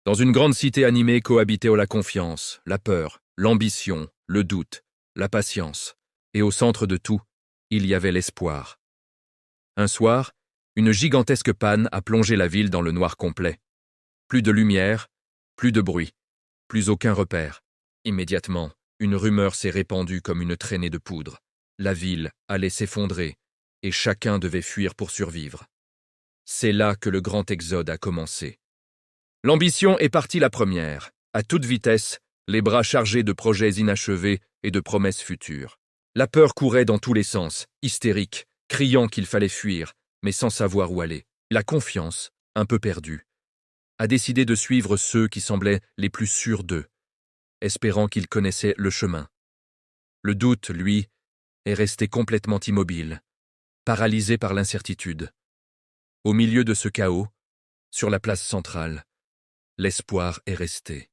Dans une grande cité animée cohabitaient la confiance, la peur, l'ambition, le doute, la patience. Et au centre de tout, il y avait l'espoir. Un soir, une gigantesque panne a plongé la ville dans le noir complet. Plus de lumière, plus de bruit, plus aucun repère. Immédiatement, une rumeur s'est répandue comme une traînée de poudre. La ville allait s'effondrer, et chacun devait fuir pour survivre. C'est là que le grand exode a commencé. L'ambition est partie la première, à toute vitesse, les bras chargés de projets inachevés et de promesses futures. La peur courait dans tous les sens, hystérique, criant qu'il fallait fuir, mais sans savoir où aller. La confiance, un peu perdue, a décidé de suivre ceux qui semblaient les plus sûrs d'eux, espérant qu'ils connaissaient le chemin. Le doute, lui, est resté complètement immobile, paralysé par l'incertitude. Au milieu de ce chaos, sur la place centrale, l'espoir est resté.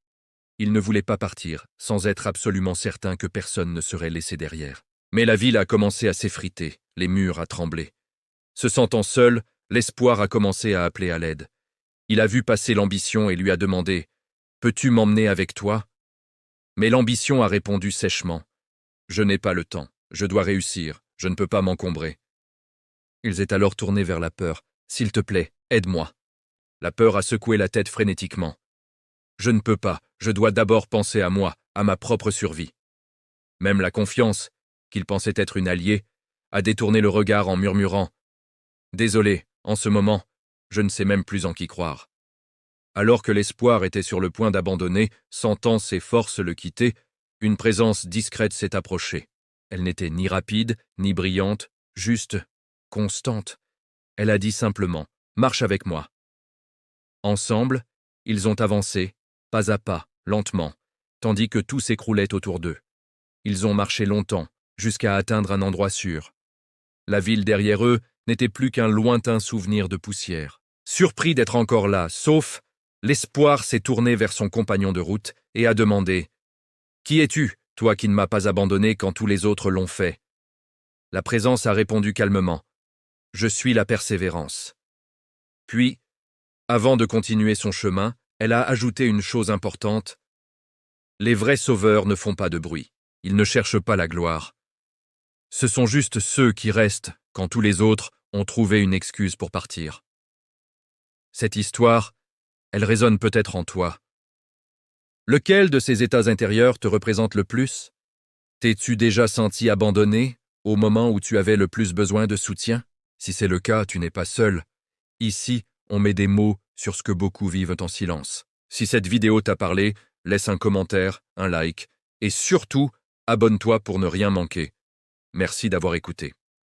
Il ne voulait pas partir, sans être absolument certain que personne ne serait laissé derrière. Mais la ville a commencé à s'effriter, les murs à trembler. Se sentant seul, l'espoir a commencé à appeler à l'aide. Il a vu passer l'ambition et lui a demandé « Peux-tu m'emmener avec toi ?» Mais l'ambition a répondu sèchement « Je n'ai pas le temps, je dois réussir, je ne peux pas m'encombrer. » Il s'est alors tourné vers la peur « S'il te plaît, aide-moi. » La peur a secoué la tête frénétiquement. « Je ne peux pas, je dois d'abord penser à moi, à ma propre survie. » Même la confiance, qu'il pensait être une alliée, a détourné le regard en murmurant « Désolé, en ce moment, je ne sais même plus en qui croire. » Alors que l'espoir était sur le point d'abandonner, sentant ses forces le quitter, une présence discrète s'est approchée. Elle n'était ni rapide, ni brillante, juste constante. Elle a dit simplement « Marche avec moi. » Ensemble, ils ont avancé, pas à pas, lentement, tandis que tout s'écroulait autour d'eux. Ils ont marché longtemps, jusqu'à atteindre un endroit sûr. La ville derrière eux n'était plus qu'un lointain souvenir de poussière. Surpris d'être encore là, sauf, l'espoir s'est tourné vers son compagnon de route et a demandé « Qui es-tu, toi qui ne m'as pas abandonné quand tous les autres l'ont fait ?» La présence a répondu calmement « Je suis la persévérance. » Puis, avant de continuer son chemin, elle a ajouté une chose importante. Les vrais sauveurs ne font pas de bruit. Ils ne cherchent pas la gloire. Ce sont juste ceux qui restent quand tous les autres ont trouvé une excuse pour partir. Cette histoire, elle résonne peut-être en toi. Lequel de ces états intérieurs te représente le plus? T'es-tu déjà senti abandonné au moment où tu avais le plus besoin de soutien? Si c'est le cas, tu n'es pas seul. Ici, on met des mots sur ce que beaucoup vivent en silence. Si cette vidéo t'a parlé, laisse un commentaire, un like, et surtout, abonne-toi pour ne rien manquer. Merci d'avoir écouté.